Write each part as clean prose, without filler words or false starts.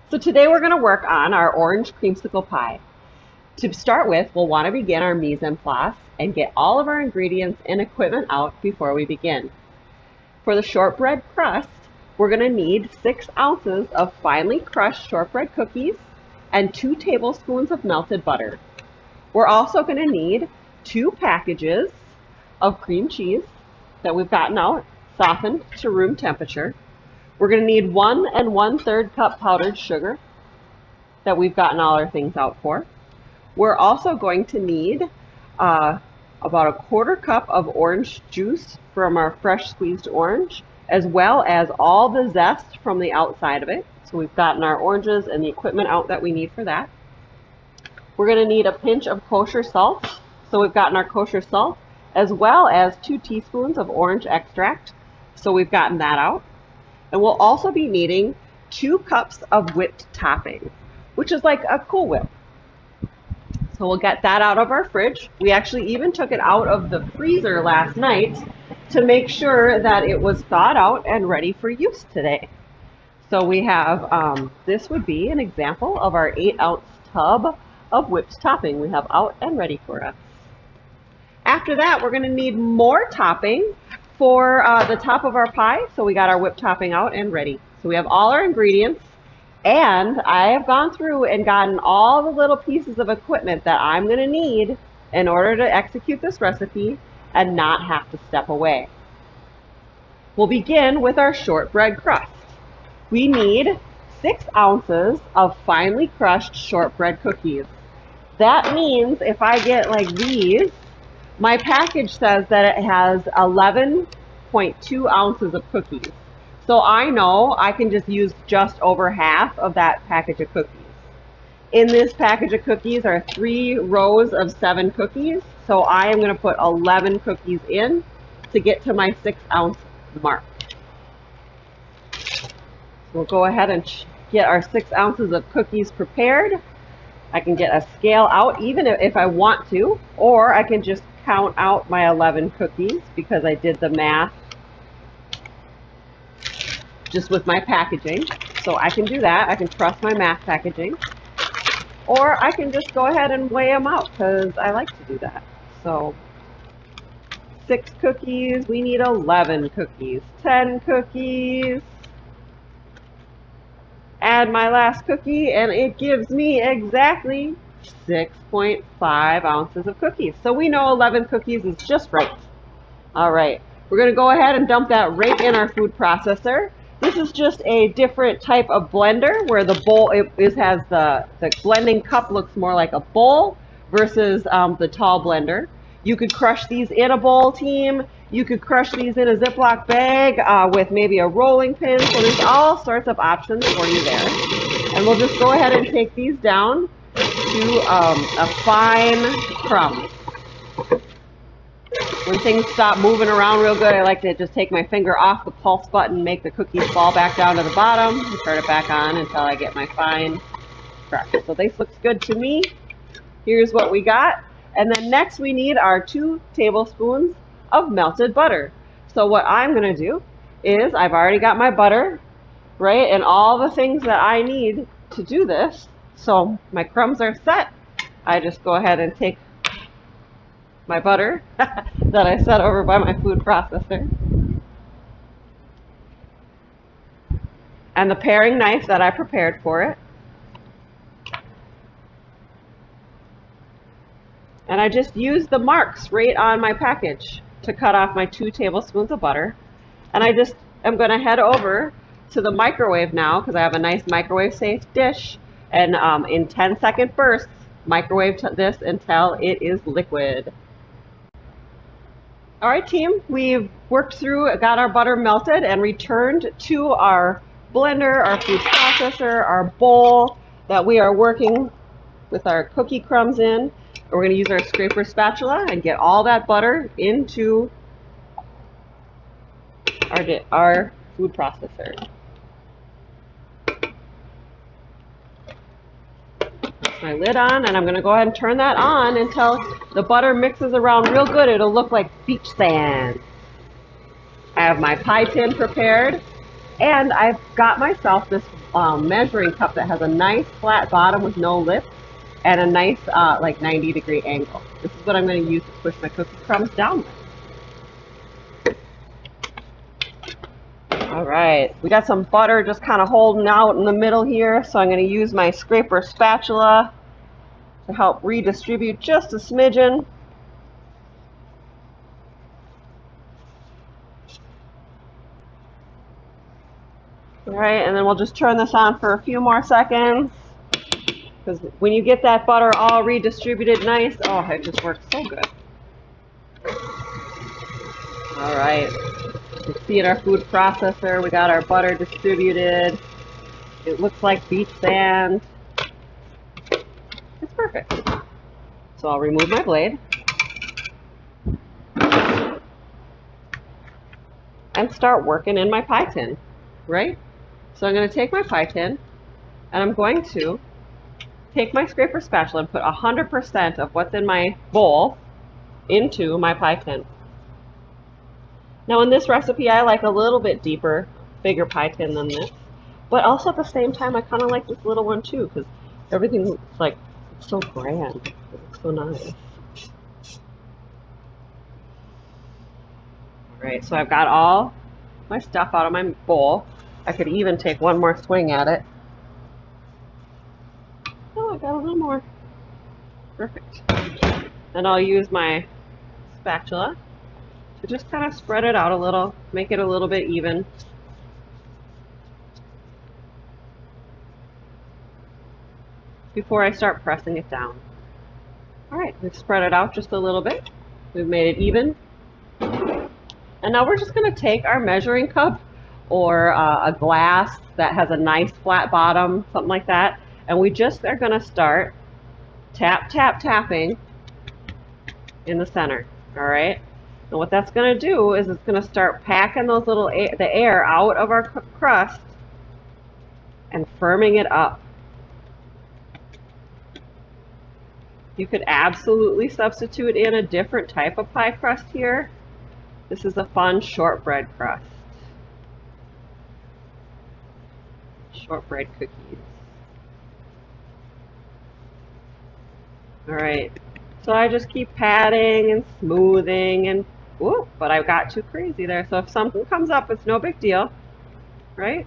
So today we're going to work on our orange creamsicle pie. To start with, we'll want to begin our mise en place and get all of our ingredients and equipment out before we begin. For the shortbread crust, we're going to need 6 ounces of finely crushed shortbread cookies and 2 tablespoons of melted butter. We're also going to need 2 packages of cream cheese that we've gotten out, softened to room temperature. We're going to need 1 1/3 cup powdered sugar that we've gotten all our things out for. We're also going to need about a 1/4 cup of orange juice from our fresh squeezed orange, as well as all the zest from the outside of it. So we've gotten our oranges and the equipment out that we need for that. We're going to need a pinch of kosher salt. So we've gotten our kosher salt, as well as 2 teaspoons of orange extract. So we've gotten that out. And we'll also be needing 2 cups of whipped topping, which is like a Cool Whip. So we'll get that out of our fridge. We actually even took it out of the freezer last night to make sure that it was thawed out and ready for use today. So we have, this would be an example of our 8-ounce tub of whipped topping we have out and ready for us. After that, we're going to need more topping for the top of our pie. So we got our whipped topping out and ready. So we have all our ingredients, and I have gone through and gotten all the little pieces of equipment that I'm going to need in order to execute this recipe and not have to step away. We'll begin with our shortbread crust. We need 6 ounces of finely crushed shortbread cookies. That means if I get like these, my package says that it has 11.2 ounces of cookies. So I know I can just use just over half of that package of cookies. In this package of cookies are 3 rows of 7 cookies. So I am going to put 11 cookies in to get to my 6-ounce mark. We'll go ahead and get our 6 ounces of cookies prepared. I can get a scale out even if I want to, or I can just count out my 11 cookies because I did the math just with my packaging. So I can do that. I can trust my math packaging. Or I can just go ahead and weigh them out because I like to do that. So 6 cookies, we need 11 cookies, 10 cookies. Add my last cookie and it gives me exactly 6.5 ounces of cookies. So we know 11 cookies is just right. All right, we're going to go ahead and dump that right in our food processor. This is just a different type of blender where the bowl, has the blending cup looks more like a bowl versus the tall blender. You could crush these in a bowl, team. You could crush these in a Ziploc bag with maybe a rolling pin. So there's all sorts of options for you there. And we'll just go ahead and take these down to a fine crumb. When things stop moving around real good, I like to just take my finger off the pulse button, make the cookies fall back down to the bottom, and turn it back on until I get my fine crush. So this looks good to me. Here's what we got. And then next we need our 2 tablespoons of melted butter. So what I'm going to do is I've already got my butter, right, and all the things that I need to do this. So my crumbs are set. I just go ahead and take my butter that I set over by my food processor and the paring knife that I prepared for it. And I just used the marks right on my package to cut off my 2 tablespoons of butter. And I just am going to head over to the microwave now because I have a nice microwave safe dish. And in 10-second bursts, microwave this until it is liquid. All right, team, we've worked through, got our butter melted and returned to our blender, our food processor, our bowl that we are working with our cookie crumbs in. We're going to use our scraper spatula and get all that butter into our food processor. Put my lid on, and I'm going to go ahead and turn that on until the butter mixes around real good. It'll look like beach sand. I have my pie tin prepared. And I've got myself this measuring cup that has a nice flat bottom with no lip and a nice like 90-degree angle. This is what I'm going to use to push my cookie crumbs down with. All right, we got some butter just kind of holding out in the middle here, so I'm going to use my scraper spatula to help redistribute just a smidgen. All right, and then we'll just turn this on for a few more seconds, because when you get that butter all redistributed nice, oh, it just works so good. All right, you see in our food processor, we got our butter distributed. It looks like beach sand. It's perfect. So I'll remove my blade and start working in my pie tin, right? So I'm going to take my pie tin and I'm going to take my scraper spatula and put 100% of what's in my bowl into my pie tin. Now in this recipe, I like a little bit deeper, bigger pie tin than this, but also at the same time, I kind of like this little one too, because everything looks like it's so grand. It looks so nice. All right, so I've got all my stuff out of my bowl. I could even take one more swing at it. Oh, I got a little more. Perfect. And I'll use my spatula to just kind of spread it out a little, make it a little bit even. Before I start pressing it down. All right, we've spread it out just a little bit. We've made it even. And now we're just going to take our measuring cup or a glass that has a nice flat bottom, something like that, and we just are going to start tapping in the center. All right. And what that's going to do is it's going to start packing those little the air out of our crust and firming it up. You could absolutely substitute in a different type of pie crust here. This is a fun shortbread crust. Shortbread cookies. All right. So I just keep patting and smoothing and, whoop, but I got too crazy there. So if something comes up, it's no big deal, right?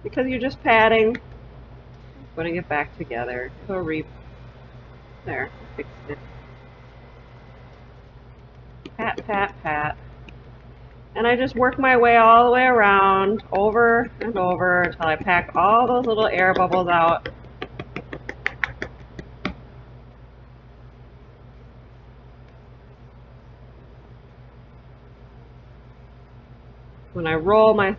Because you're just patting, putting it back together. So there, fixed it. Pat, pat, pat. And I just work my way all the way around, over and over, until I pack all those little air bubbles out. When I roll my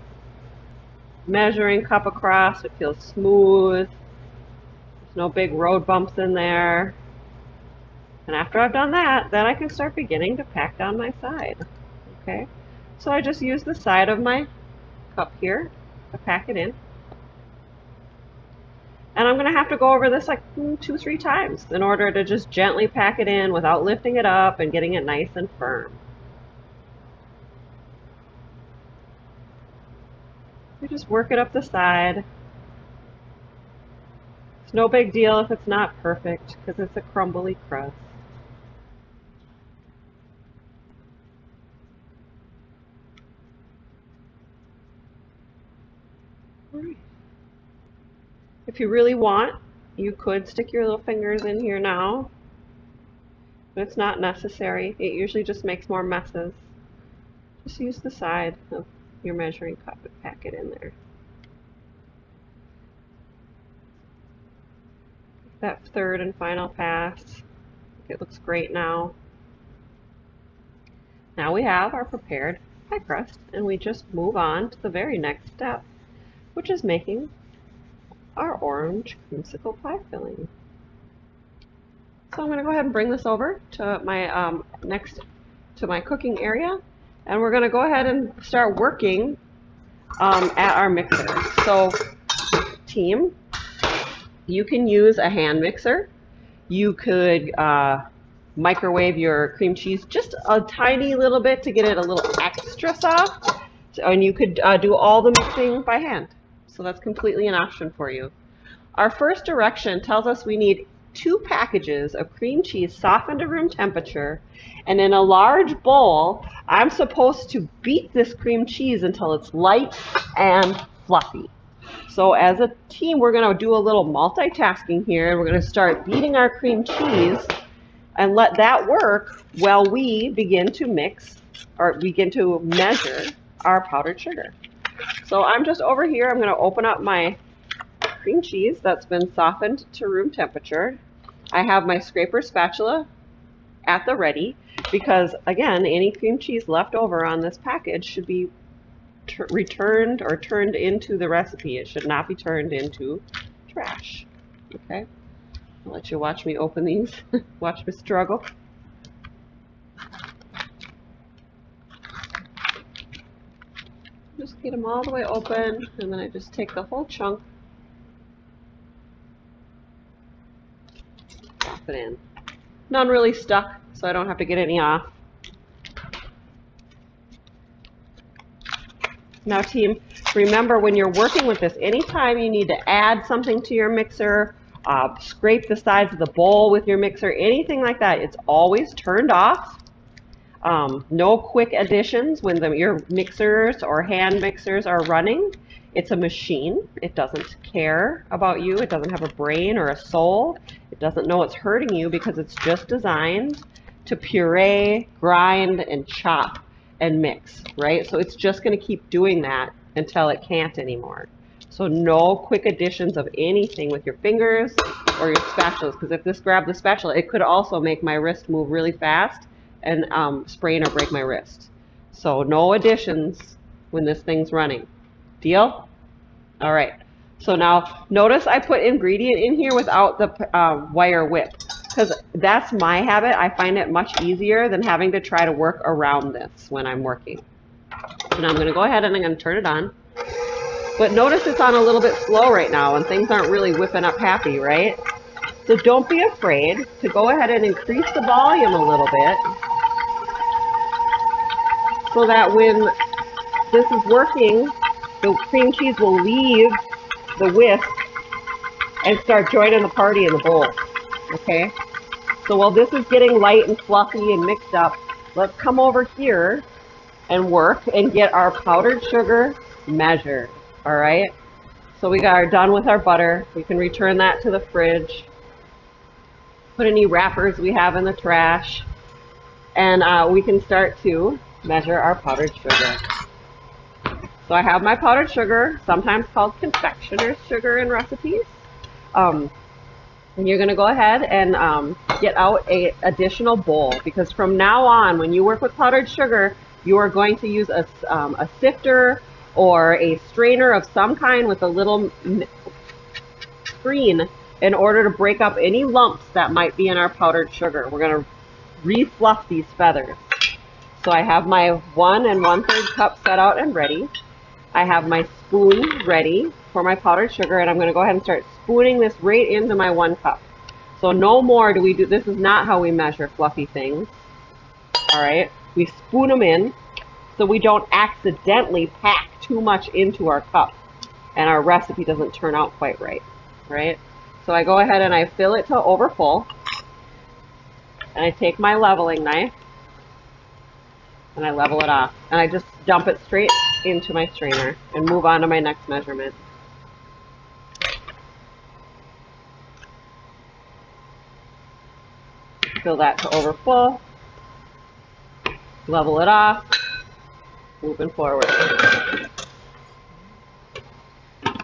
measuring cup across, it feels smooth. There's no big road bumps in there. And after I've done that, then I can start beginning to pack down my side. Okay, so I just use the side of my cup here to pack it in. And I'm going to have to go over this like 2-3 times in order to just gently pack it in without lifting it up and getting it nice and firm. You just work it up the side. It's no big deal if it's not perfect because it's a crumbly crust. If you really want, you could stick your little fingers in here now, but it's not necessary. It usually just makes more messes. Just use the side of your measuring cup and pack it in there. That third and final pass. It looks great now. Now we have our prepared pie crust, and we just move on to the very next step, which is making our orange creamsicle pie filling. So I'm going to go ahead and bring this over to my next to my cooking area, and we're going to go ahead and start working at our mixer. So team, you can use a hand mixer. You could microwave your cream cheese just a tiny little bit to get it a little extra soft. And you could do all the mixing by hand. So that's completely an option for you. Our first direction tells us we need 2 packages of cream cheese softened to room temperature, and in a large bowl, I'm supposed to beat this cream cheese until it's light and fluffy. So as a team, we're going to do a little multitasking here, and we're going to start beating our cream cheese and let that work while we begin to mix or begin to measure our powdered sugar. So I'm just over here, I'm going to open up my cream cheese that's been softened to room temperature. I have my scraper spatula at the ready because, again, any cream cheese left over on this package should be returned or turned into the recipe. It should not be turned into trash. Okay, I'll let you watch me open these. Watch me struggle. Just get them all the way open, and then I just take the whole chunk, drop it in. None really stuck, so I don't have to get any off. Now team, remember when you're working with this, anytime you need to add something to your mixer, scrape the sides of the bowl with your mixer, anything like that, it's always turned off. No quick additions when your mixers or hand mixers are running. It's a machine. It doesn't care about you. It doesn't have a brain or a soul. It doesn't know it's hurting you because it's just designed to puree, grind, and chop and mix, right? So it's just going to keep doing that until it can't anymore. So no quick additions of anything with your fingers or your spatulas, because if this grabbed the spatula, it could also make my wrist move really fast and sprain or break my wrist. So no additions when this thing's running. Deal? All right. So now notice I put ingredient in here without the wire whip, because that's my habit. I find it much easier than having to try to work around this when I'm working. So now I'm going to go ahead and I'm going to turn it on. But notice it's on a little bit slow right now and things aren't really whipping up happy, right? So don't be afraid to go ahead and increase the volume a little bit so that when this is working, the cream cheese will leave the whisk and start joining the party in the bowl, okay? So while this is getting light and fluffy and mixed up, let's come over here and work and get our powdered sugar measured, all right? So we are done with our butter. We can return that to the fridge. Put any wrappers we have in the trash, and we can start to measure our powdered sugar. So I have my powdered sugar, sometimes called confectioner's sugar in recipes. And you're going to go ahead and get out an additional bowl, because from now on, when you work with powdered sugar, you are going to use a sifter or a strainer of some kind with a little screen in order to break up any lumps that might be in our powdered sugar. We're going to refluff these feathers. So I have my 1 1/3 cup set out and ready. I have my spoon ready for my powdered sugar, and I'm going to go ahead and start spooning this right into my 1 cup. So no more do we do, this is not how we measure fluffy things. All right, we spoon them in so we don't accidentally pack too much into our cup and our recipe doesn't turn out quite right, right? So I go ahead and I fill it to overfull, and I take my leveling knife and I level it off, and I just dump it straight into my strainer and move on to my next measurement. Fill that to overfull, level it off, moving forward.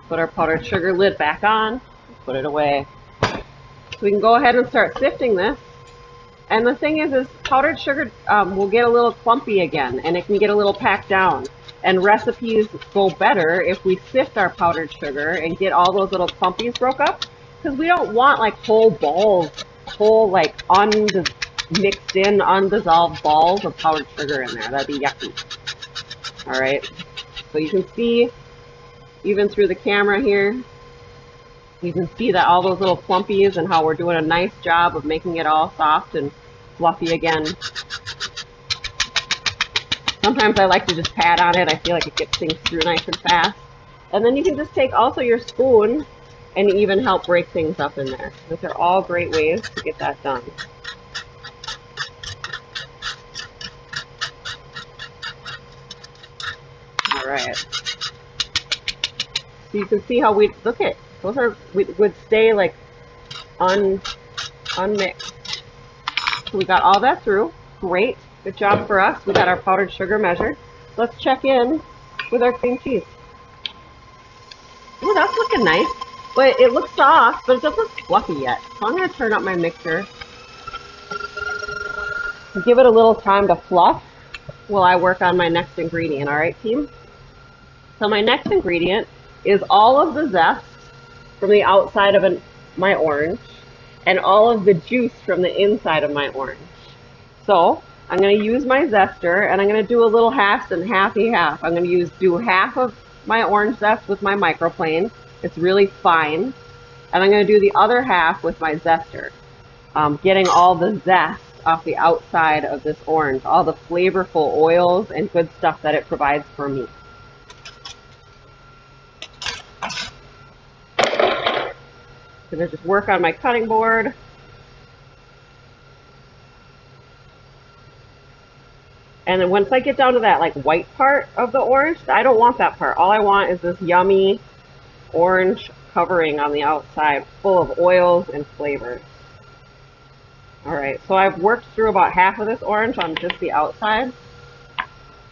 Put our powdered sugar lid back on, put it away. So we can go ahead and start sifting this. And the thing is powdered sugar will get a little clumpy again, and it can get a little packed down. And recipes go better if we sift our powdered sugar and get all those little clumpies broke up, because we don't want like whole balls, whole like mixed in, undissolved balls of powdered sugar in there. That'd be yucky. All right, so you can see even through the camera here, you can see that all those little clumpies and how we're doing a nice job of making it all soft and fluffy again. Sometimes I like to just pat on it. I feel like it gets things through nice and fast. And then you can just take also your spoon and even help break things up in there. Those are all great ways to get that done. All right. So you can see how we look at those are would stay like unmixed. So we got all that through. Great. Good job for us. We got our powdered sugar measured. Let's check in with our cream cheese. Ooh, that's looking nice. But it looks soft, but it doesn't look fluffy yet. So I'm going to turn up my mixer. Give it a little time to fluff while I work on my next ingredient. All right, team? So my next ingredient is all of the zest from the outside of my orange and all of the juice from the inside of my orange. So I'm going to use my zester, and I'm going to do a little halves and half. I'm going to do half of my orange zest with my microplane. It's really fine. And I'm going to do the other half with my zester, getting all the zest off the outside of this orange, all the flavorful oils and good stuff that it provides for me. I'm going to just work on my cutting board. And then once I get down to that like white part of the orange, I don't want that part. All I want is this yummy orange covering on the outside, full of oils and flavors. All right, so I've worked through about half of this orange on just the outside.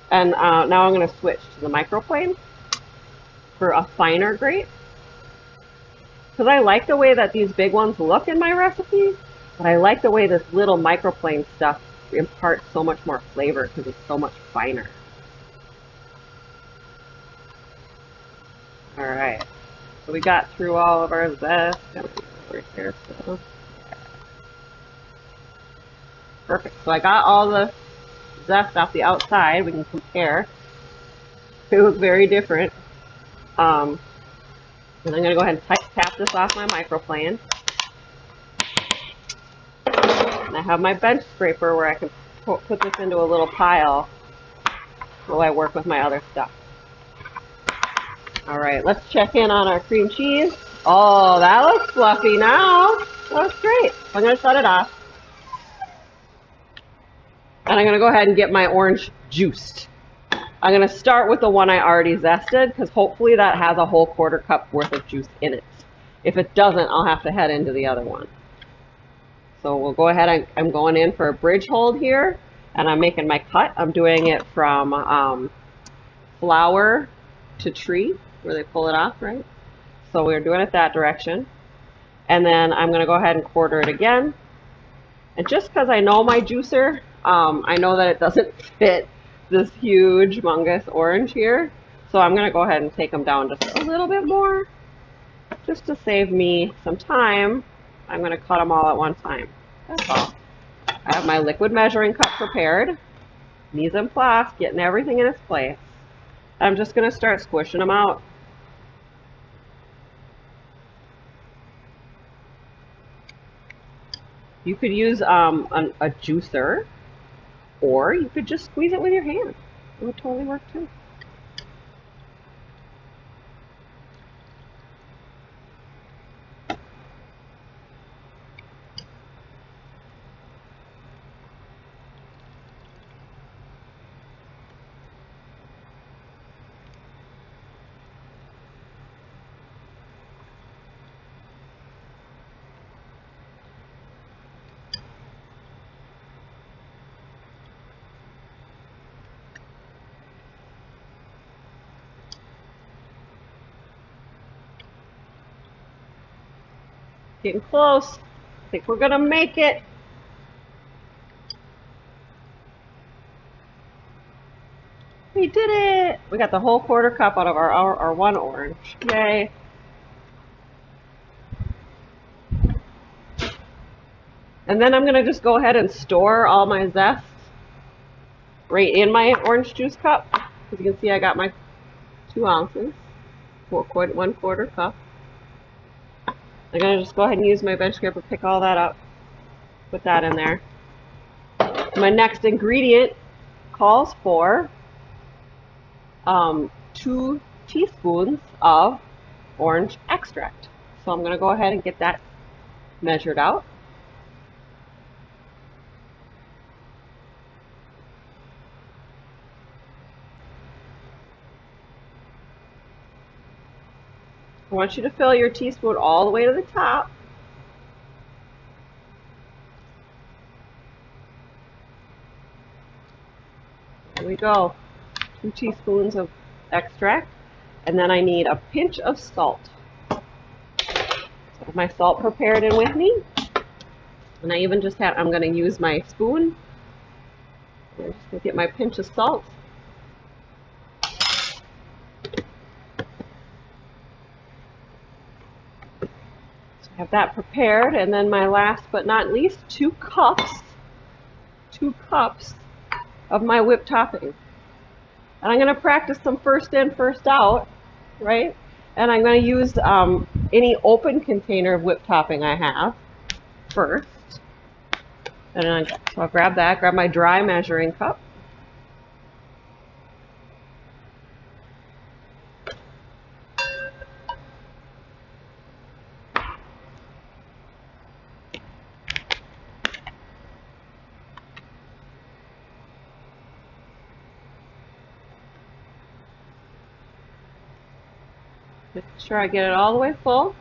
And now I'm going to switch to the microplane for a finer grate. Because I like the way that these big ones look in my recipe, but I like the way this little microplane stuff imparts so much more flavor because it's so much finer. All right, so we got through all of our zest. Over here, so. Perfect. So I got all the zest off the outside. We can compare. It looks very different. And I'm going to go ahead and tap this off my microplane. And I have my bench scraper where I can put this into a little pile while I work with my other stuff. All right, let's check in on our cream cheese. Oh, that looks fluffy now. That looks great. I'm going to shut it off. And I'm going to go ahead and get my orange juiced. I'm going to start with the one I already zested because hopefully that has a whole quarter cup worth of juice in it. If it doesn't, I'll have to head into the other one. So we'll go ahead. I'm going in for a bridge hold here, and I'm making my cut. I'm doing it from flower to tree, where they pull it off, right? So we're doing it that direction. And then I'm going to go ahead and quarter it again. And just because I know my juicer, I know that it doesn't fit this huge, humongous orange here. So I'm going to go ahead and take them down just a little bit more. Just to save me some time, I'm going to cut them all at one time. That's all. I have my liquid measuring cup prepared. Mise en place, getting everything in its place. I'm just going to start squishing them out. You could use a juicer, or you could just squeeze it with your hand. It would totally work too. Getting close. I think we're gonna make it. We did it. We got the whole quarter cup out of our one orange. Yay. And then I'm gonna just go ahead and store all my zest right in my orange juice cup. As you can see, I got my 2 ounces, 1/4 cup. I'm going to just go ahead and use my bench scraper, pick all that up, put that in there. My next ingredient calls for 2 teaspoons of orange extract. So I'm going to go ahead and get that measured out. I want you to fill your teaspoon all the way to the top. There we go. 2 teaspoons of extract. And then I need a pinch of salt. So I have my salt prepared in with me. And I even just have, I'm going to use my spoon. I'm just going to get my pinch of salt. So I have that prepared. And then my last but not least, 2 cups of my whipped topping. And I'm going to practice some first in, first out, right? And I'm going to use any open container of whipped topping I have first. And so I'll grab that, grab my dry measuring cup. Make sure I get it all the way full.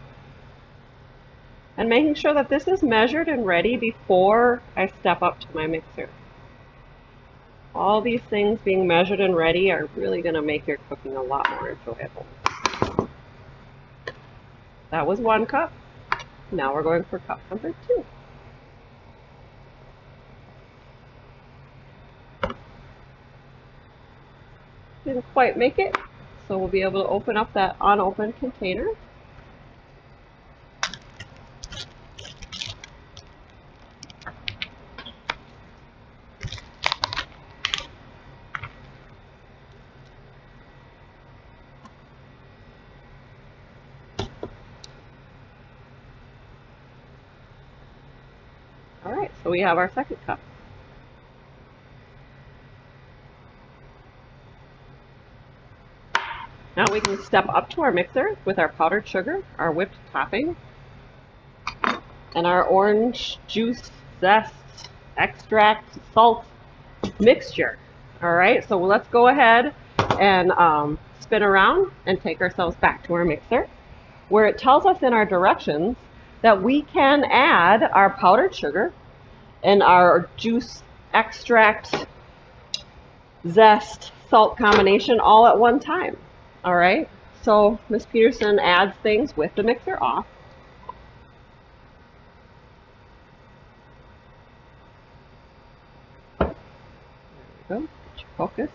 And making sure that this is measured and ready before I step up to my mixer. All these things being measured and ready are really going to make your cooking a lot more enjoyable. That was 1 cup. Now we're going for cup number 2. Didn't quite make it, so we'll be able to open up that unopened container. All right, so we have our second cup. Now we can step up to our mixer with our powdered sugar, our whipped topping, and our orange juice, zest, extract, salt mixture. All right, so let's go ahead and spin around and take ourselves back to our mixer, where it tells us in our directions that we can add our powdered sugar and our juice, extract, zest, salt combination all at one time. All right, so Miss Peterson adds things with the mixer off. There we go, get you focused.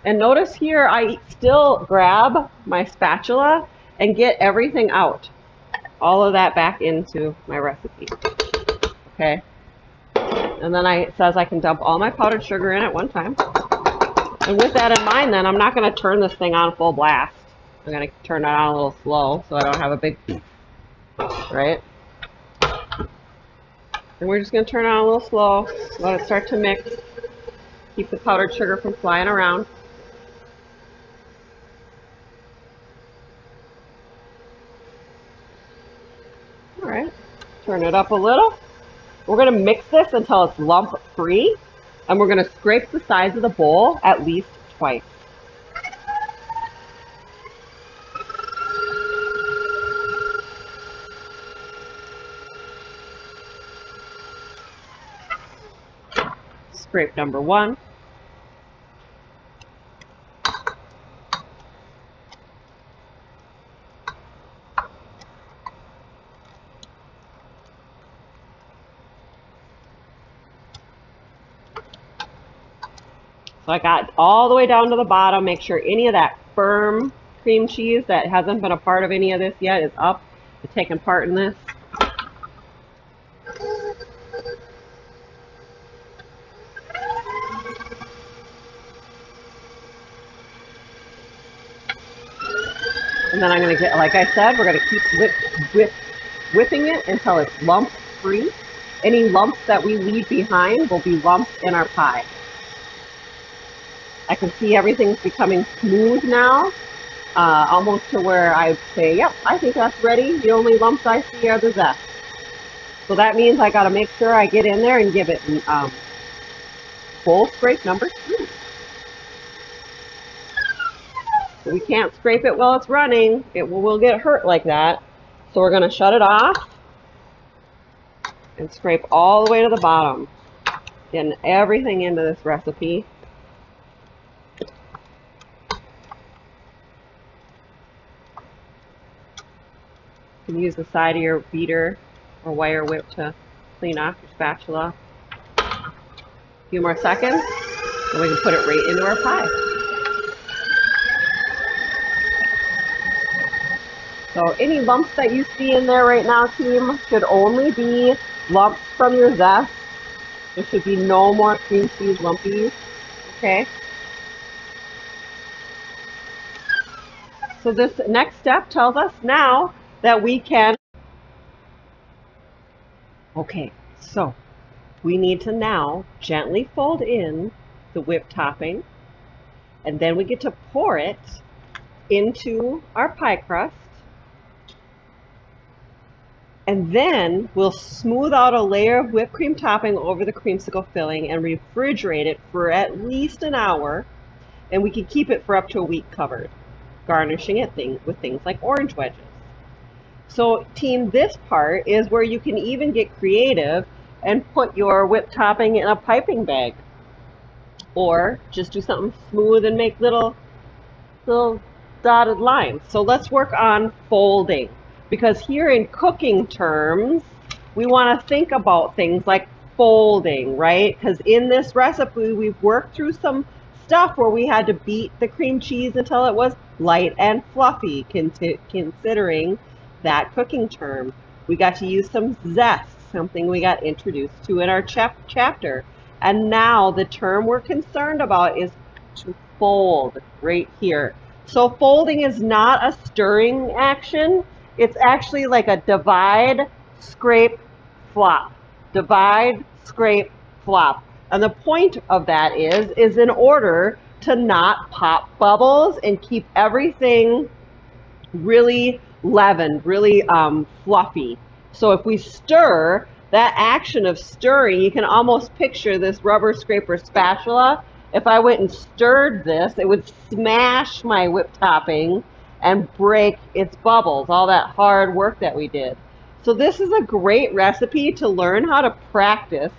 And notice here I still grab my spatula and get everything out. All of that back into my recipe. Okay. And then it says I can dump all my powdered sugar in at one time. And with that in mind, then I'm not going to turn this thing on full blast. I'm going to turn it on a little slow so I don't have a big, right? And we're just going to turn it on a little slow, let it start to mix, keep the powdered sugar from flying around. All right, turn it up a little. We're going to mix this until it's lump free, and we're going to scrape the sides of the bowl at least twice. Scrape number 1. So I got all the way down to the bottom. Make sure any of that firm cream cheese that hasn't been a part of any of this yet is up and taking part in this. And then I'm going to get, like I said, we're going to keep whipping it until it's lump free. Any lumps that we leave behind will be lumps in our pie. I can see everything's becoming smooth now, almost to where I'd say, yep, I think that's ready. The only lumps I see are the zest. So that means I got to make sure I get in there and give it full scrape number 2. We can't scrape it while it's running. It will get hurt like that. So we're going to shut it off and scrape all the way to the bottom. Getting everything into this recipe. You can use the side of your beater or wire whip to clean off your spatula. A few more seconds, and we can put it right into our pie. So any lumps that you see in there right now, team, should only be lumps from your zest. There should be no more cream cheese lumpies, okay? So this next step tells us now that we can, okay, so we need to now gently fold in the whipped topping, and then we get to pour it into our pie crust. And then we'll smooth out a layer of whipped cream topping over the creamsicle filling and refrigerate it for at least an hour. And we can keep it for up to a week covered, garnishing it with things like orange wedges. So team, this part is where you can even get creative and put your whipped topping in a piping bag. Or just do something smooth and make little dotted lines. So let's work on folding. Because here in cooking terms, we want to think about things like folding, right? Because in this recipe, we've worked through some stuff where we had to beat the cream cheese until it was light and fluffy, considering that cooking term. We got to use some zest, something we got introduced to in our chapter. And now the term we're concerned about is to fold right here. So folding is not a stirring action. It's actually like a divide, scrape, flop. Divide, scrape, flop. And the point of that is in order to not pop bubbles and keep everything really leavened, really fluffy. So if we stir, that action of stirring, you can almost picture this rubber scraper spatula. If I went and stirred this, it would smash my whipped topping and break its bubbles, all that hard work that we did. So this is a great recipe to learn how to practice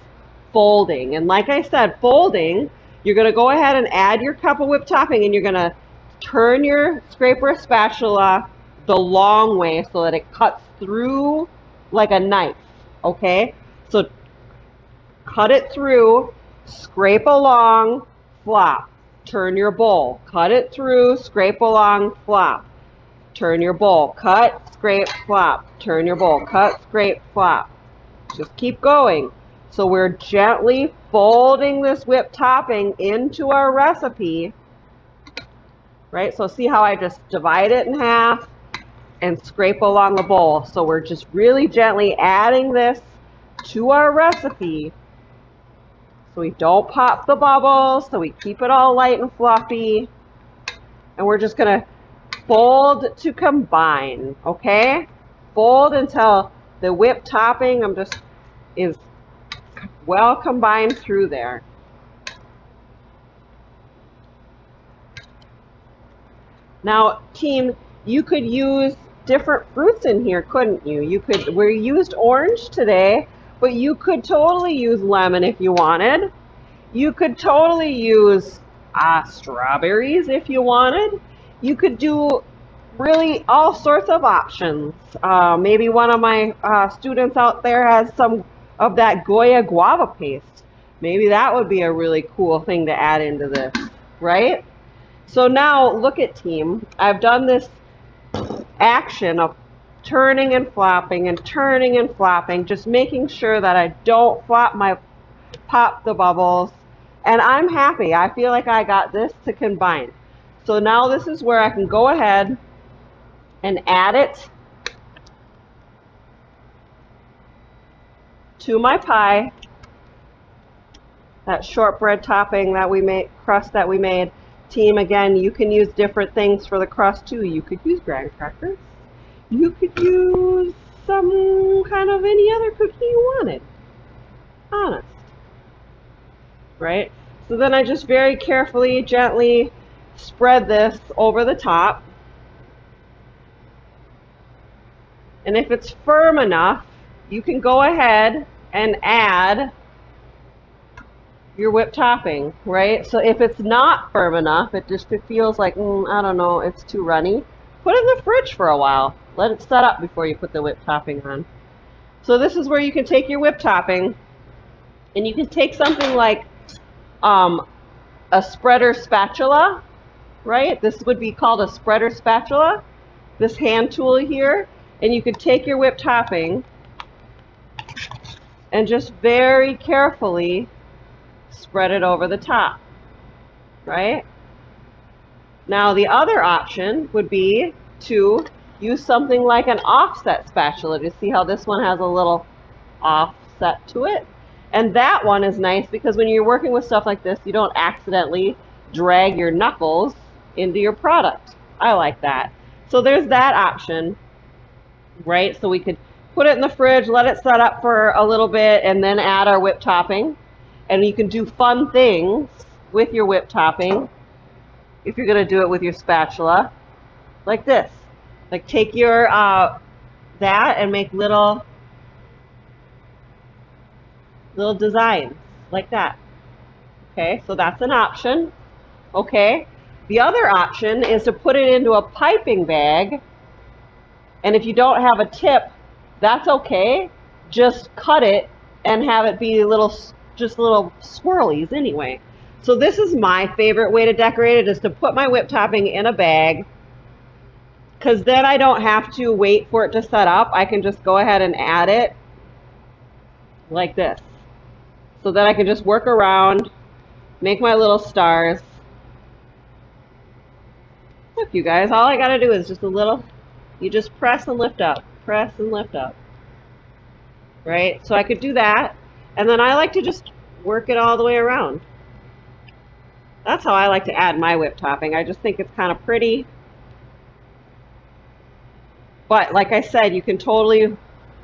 folding. And like I said, folding, you're going to go ahead and add your cup of whipped topping, and you're going to turn your scraper spatula the long way so that it cuts through like a knife, okay? So cut it through, scrape along, flop. Turn your bowl, cut it through, scrape along, flop. Turn your bowl, cut, scrape, flop. Turn your bowl, cut, scrape, flop. Just keep going. So we're gently folding this whipped topping into our recipe, right? So see how I just divide it in half and scrape along the bowl. So we're just really gently adding this to our recipe so we don't pop the bubbles, so we keep it all light and fluffy. And we're just gonna fold to combine, okay? Fold until the whipped topping is well combined through there. Now, team, you could use different fruits in here, couldn't you? We used orange today, but you could totally use lemon if you wanted. You could totally use strawberries if you wanted. You could do really all sorts of options. Maybe one of my students out there has some of that Goya guava paste. Maybe that would be a really cool thing to add into this, right? So now look at team. I've done this action of turning and flopping and turning and flopping, just making sure that I don't pop the bubbles. And I'm happy. I feel like I got this to combine. So now this is where I can go ahead and add it to my pie, that shortbread topping that we made, crust that we made. Team, again, you can use different things for the crust too. You could use graham crackers. You could use some kind of any other cookie you wanted. Honest. Right? So then I just very carefully, gently spread this over the top. And if it's firm enough, you can go ahead and add your whipped topping, right? So if it's not firm enough, it feels like, I don't know, it's too runny, put it in the fridge for a while. Let it set up before you put the whipped topping on. So this is where you can take your whipped topping, and you can take something like a spreader spatula, right? This would be called a spreader spatula, this hand tool here, and you could take your whipped topping and just very carefully spread it over the top, right? Now the other option would be to use something like an offset spatula. To see how this one has a little offset to it? And that one is nice because when you're working with stuff like this, you don't accidentally drag your knuckles into your product. I like that. So there's that option, right? So we could put it in the fridge, let it set up for a little bit, and then add our whipped topping. And you can do fun things with your whipped topping if you're going to do it with your spatula, like this. Like take your that and make little designs like that. Okay, so that's an option. Okay, the other option is to put it into a piping bag, and if you don't have a tip, that's okay. Just cut it and have it be just little swirlies anyway. So this is my favorite way to decorate it, is to put my whipped topping in a bag, because then I don't have to wait for it to set up. I can just go ahead and add it like this. So then I can just work around, make my little stars. Look, you guys, all I gotta do is just a little, you just press and lift up, press and lift up, right? So I could do that, and then I like to just work it all the way around. That's how I like to add my whipped topping. I just think it's kind of pretty. But like I said, you can totally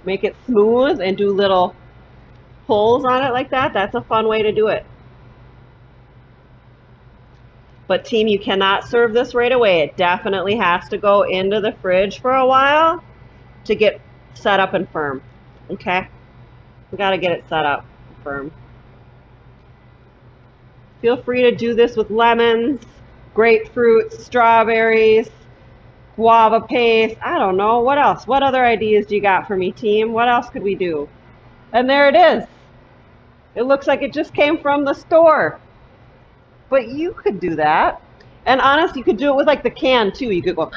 make it smooth and do little pulls on it like that. That's a fun way to do it. But team, you cannot serve this right away. It definitely has to go into the fridge for a while to get set up and firm. Okay? We got to get it set up firm. Feel free to do this with lemons, grapefruits, strawberries, guava paste. I don't know. What else? What other ideas do you got for me, team? What else could we do? And there it is. It looks like it just came from the store. But you could do that. And honestly, you could do it with like the can too. You could go,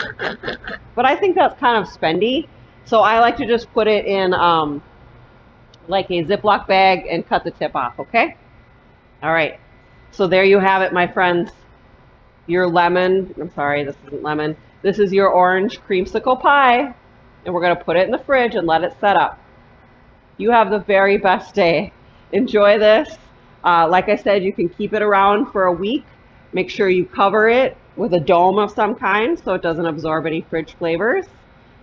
but I think that's kind of spendy. So I like to just put it in like a Ziploc bag and cut the tip off, okay? All right. So there you have it, my friends. Your lemon, I'm sorry, this isn't lemon. This is your orange creamsicle pie. And we're going to put it in the fridge and let it set up. You have the very best day. Enjoy this. Like I said, you can keep it around for a week. Make sure you cover it with a dome of some kind so it doesn't absorb any fridge flavors.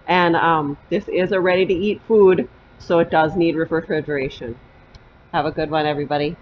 And this is a ready-to-eat food, so it does need refrigeration. Have a good one, everybody.